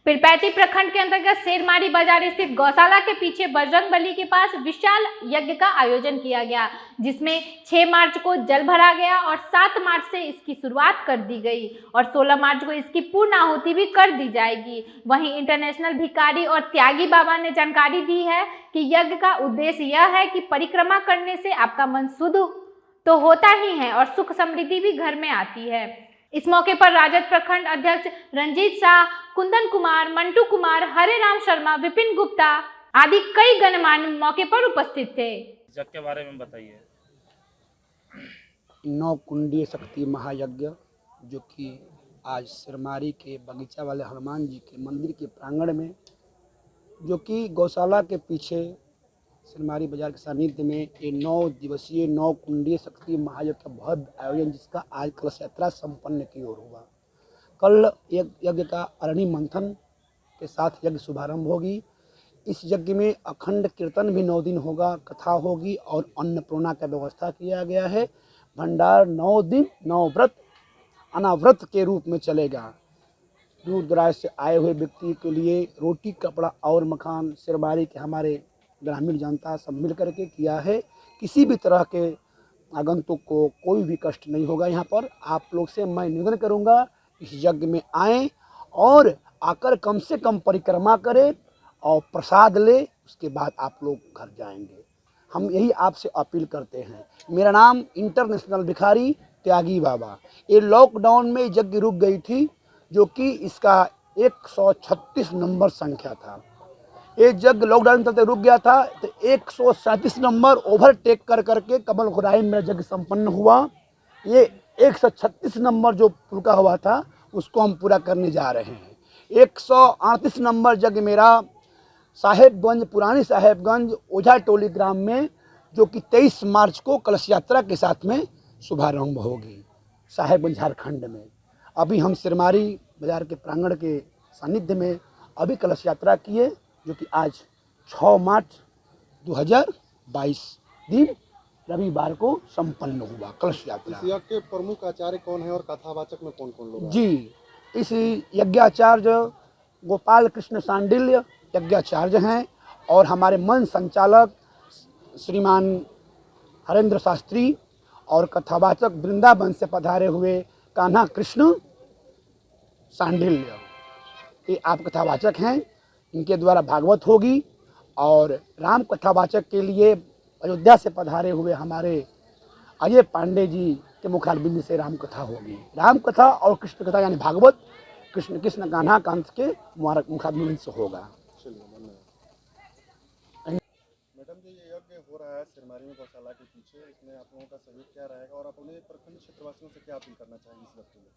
पीरपैंती प्रखंड के अंतर्गत शेरमारी बाजार स्थित गौशाला के पीछे बजरंगबली के पास विशाल यज्ञ का आयोजन किया गया, जिसमें 6 मार्च को जल भरा गया और 7 मार्च से इसकी शुरुआत कर दी गई और 16 मार्च को इसकी पूर्ण आहुति भी कर दी जाएगी। वहीं इंटरनेशनल भिखारी और त्यागी बाबा ने जानकारी दी है कि यज्ञ का उद्देश्य यह है कि परिक्रमा करने से आपका मन शुद्ध तो होता ही है और सुख समृद्धि भी घर में आती है। इस मौके पर राजद प्रखंड अध्यक्ष रंजीत शाह, कुंदन कुमार, मंटू कुमार, हरे राम शर्मा, विपिन गुप्ता आदि कई गणमान्य मौके पर उपस्थित थे। यज्ञ के बारे में बताइए। 9 कुंडीय शक्ति महायज्ञ जो कि आज सिरमारी के बगीचा वाले हनुमान जी के मंदिर के प्रांगण में, जो कि गौशाला के पीछे सिरमारी बाजार के सानिध्य में ये 9 दिवसीय 9 कुंडीय शक्ति महायज्ञ का भव्य आयोजन, जिसका आज कलश यात्रा संपन्न की ओर हुआ। कल यज्ञ का अरणी मंथन के साथ यज्ञ शुभारंभ होगी। इस यज्ञ में अखंड कीर्तन भी 9 दिन होगा, कथा होगी और अन्नपूर्णा का व्यवस्था किया गया है। भंडार 9 दिन 9 व्रत अनाव्रत के रूप में चलेगा। दूर दराज से आए हुए व्यक्ति के लिए रोटी, कपड़ा और मकान सिरमारी के हमारे ग्रामीण जनता सब मिल करके किया है। किसी भी तरह के आगंतुक को कोई भी कष्ट नहीं होगा। यहाँ पर आप लोग से मैं निवेदन करूँगा, इस यज्ञ में आएँ और आकर कम से कम परिक्रमा करें और प्रसाद ले, उसके बाद आप लोग घर जाएंगे। हम यही आपसे अपील करते हैं। मेरा नाम इंटरनेशनल भिखारी त्यागी बाबा। ये लॉकडाउन में यज्ञ रुक गई थी, जो कि इसका 136 नंबर संख्या था। ये यज्ञ लॉकडाउन तक रुक गया था, तो 137 नंबर ओवरटेक कर करके कमल खुदाई में यज्ञ संपन्न हुआ। ये 136 नंबर जो रुका हुआ था उसको हम पूरा करने जा रहे हैं। 138 नंबर यज्ञ मेरा साहेबगंज, पुरानी साहेबगंज ओझा टोली ग्राम में, जो कि 23 मार्च को कलश यात्रा के साथ में शुभारंभ होगी साहेबगंज झारखंड में। अभी हम सिरमारी बाजार के प्रांगण के सानिध्य में अभी कलश यात्रा किए, जो कि आज 6 मार्च 2022 दिन रविवार को संपन्न हुआ कलश यात्रा। इस यज्ञ के प्रमुख आचार्य कौन है और कथावाचक में कौन कौन लोग हैं? जी, इस यज्ञाचार्य गोपाल कृष्ण सांडिल्य यज्ञाचार्य हैं और हमारे मन संचालक श्रीमान हरेंद्र शास्त्री और कथावाचक वृंदावन से पधारे हुए कान्हा कृष्ण सांडिल्य, ये आप कथावाचक हैं। इनके द्वारा भागवत होगी और राम कथावाचक के लिए अयोध्या से पधारे हुए हमारे अजय पांडे जी के मुखारबिंद से राम कथा होगी। राम कथा और कृष्ण कथा यानी भागवत कृष्ण कृष्ण कान्हा कांत के मुखारबिंद से होगा। मैडम जी, ये यज्ञ हो रहा है सिरमारी में गौशाला के पीछे, इसमें आप लोगों का सहयोग क्या रहेगा और अपने प्रखंड क्षेत्रवासियों से क्या अपील करना चाहेंगे इस वक्त में?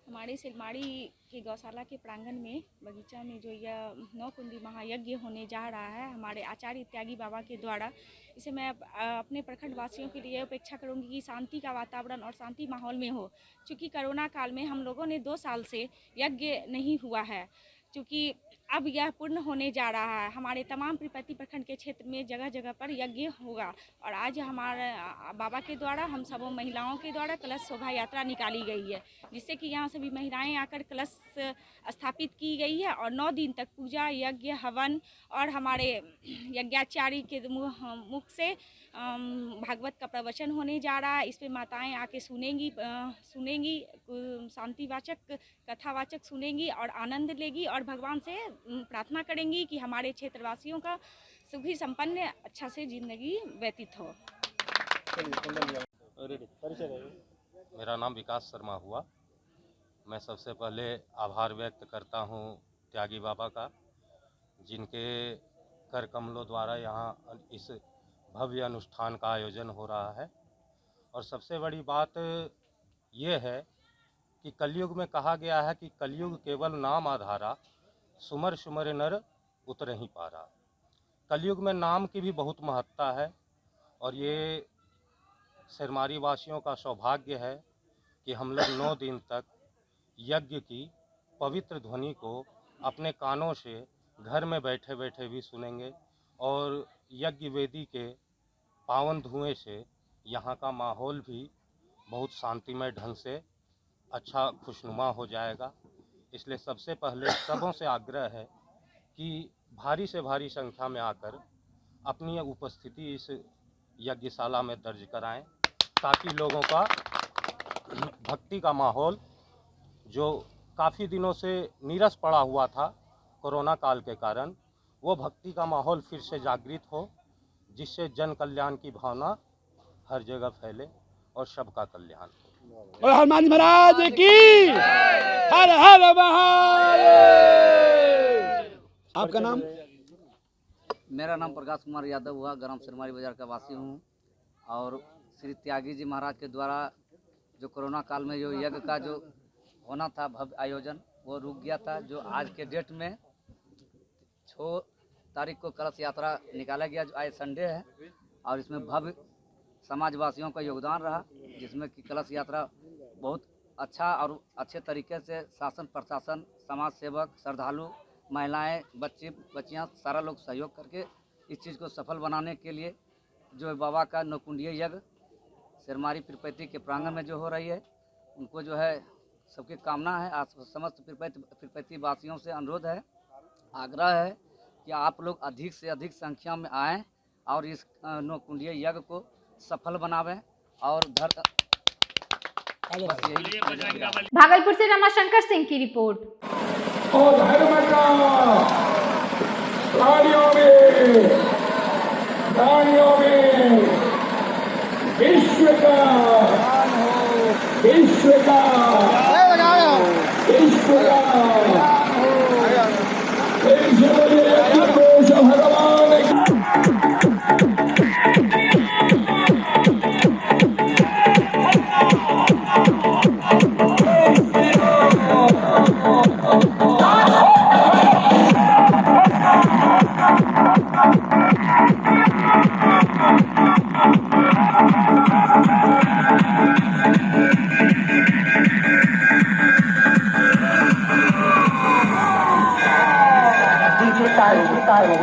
हमारे सिलमाड़ी के गौशाला के प्रांगण में बगीचा में जो यह 9 कुंडी महायज्ञ होने जा रहा है हमारे आचार्य त्यागी बाबा के द्वारा, इसे मैं अपने प्रखंड वासियों के लिए अपेक्षा करूंगी कि शांति का वातावरण और शांति माहौल में हो। चूँकि कोरोना काल में हम लोगों ने 2 साल से यज्ञ नहीं हुआ है, चूँकि अब यह पूर्ण होने जा रहा है। हमारे तमाम पीरपैंती प्रखंड के क्षेत्र में जगह जगह पर यज्ञ होगा और आज हमारे बाबा के द्वारा हम सब महिलाओं के द्वारा कलश शोभा यात्रा निकाली गई है, जिससे कि यहाँ सभी महिलाएं आकर कलश स्थापित की गई है और 9 दिन तक पूजा, यज्ञ, हवन और हमारे यज्ञाचार्य के मुख से भागवत का प्रवचन होने जा रहा है। इस पे माताएं आके सुनेंगी, शांतिवाचक कथावाचक सुनेंगी और आनंद लेगी और भगवान से प्रार्थना करेंगी कि हमारे क्षेत्रवासियों का सुखी संपन्न अच्छा से जिंदगी व्यतीत हो। मेरा नाम विकास शर्मा हुआ। मैं सबसे पहले आभार व्यक्त करता हूँ त्यागी बाबा का, जिनके कर कमलों द्वारा यहाँ इस भव्य अनुष्ठान का आयोजन हो रहा है। और सबसे बड़ी बात ये है कि कलयुग में कहा गया है कि कलयुग केवल नाम आधारा, सुमर सुमर नर उतर ही पारा। कलयुग में नाम की भी बहुत महत्ता है और ये सिरमारी वासियों का सौभाग्य है कि हम लोग 9 दिन तक यज्ञ की पवित्र ध्वनि को अपने कानों से घर में बैठे बैठे भी सुनेंगे और यज्ञ वेदी के पावन धुएं से यहाँ का माहौल भी बहुत शांतिमय ढंग से अच्छा खुशनुमा हो जाएगा। इसलिए सबसे पहले सबों से आग्रह है कि भारी से भारी संख्या में आकर अपनी उपस्थिति इस यज्ञशाला में दर्ज कराएं, ताकि लोगों का भक्ति का माहौल जो काफ़ी दिनों से नीरस पड़ा हुआ था कोरोना काल के कारण, वो भक्ति का माहौल फिर से जागृत हो, जिससे जन कल्याण की भावना हर जगह फैले और सबका कल्याण हो। और हनुमान जी महाराज की हर हर महादेव। आपका नाम? मेरा नाम प्रकाश कुमार यादव हुआ, ग्राम सिरमारी बाजार का वासी हूँ। और श्री त्यागी जी महाराज के द्वारा जो कोरोना काल में जो यज्ञ का जो होना था भव्य आयोजन, वो रुक गया था। जो आज के डेट में 6 तारीख को कलश यात्रा निकाला गया, जो आज संडे है, और इसमें भव्य समाजवासियों का योगदान रहा, जिसमें कि कलश यात्रा बहुत अच्छा और अच्छे तरीके से शासन प्रशासन, समाज सेवक, श्रद्धालु, महिलाएं, बच्चियां सारा लोग सहयोग करके इस चीज़ को सफल बनाने के लिए जो बाबा का नौकुंडीय यज्ञ सिरमारी पीरपैती के प्रांगण में जो हो रही है, उनको जो है सबकी कामना है। समस्त पीरपैती वासियों से अनुरोध है, आग्रह है कि आप लोग अधिक से अधिक संख्या में आएँ और इस नौकुंडीय यज्ञ को सफल बनावें। और भागलपुर से रमाशंकर सिंह की रिपोर्ट। और धर्म का प्राणियों में विश्व का भगवान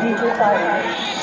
DJ Tayo.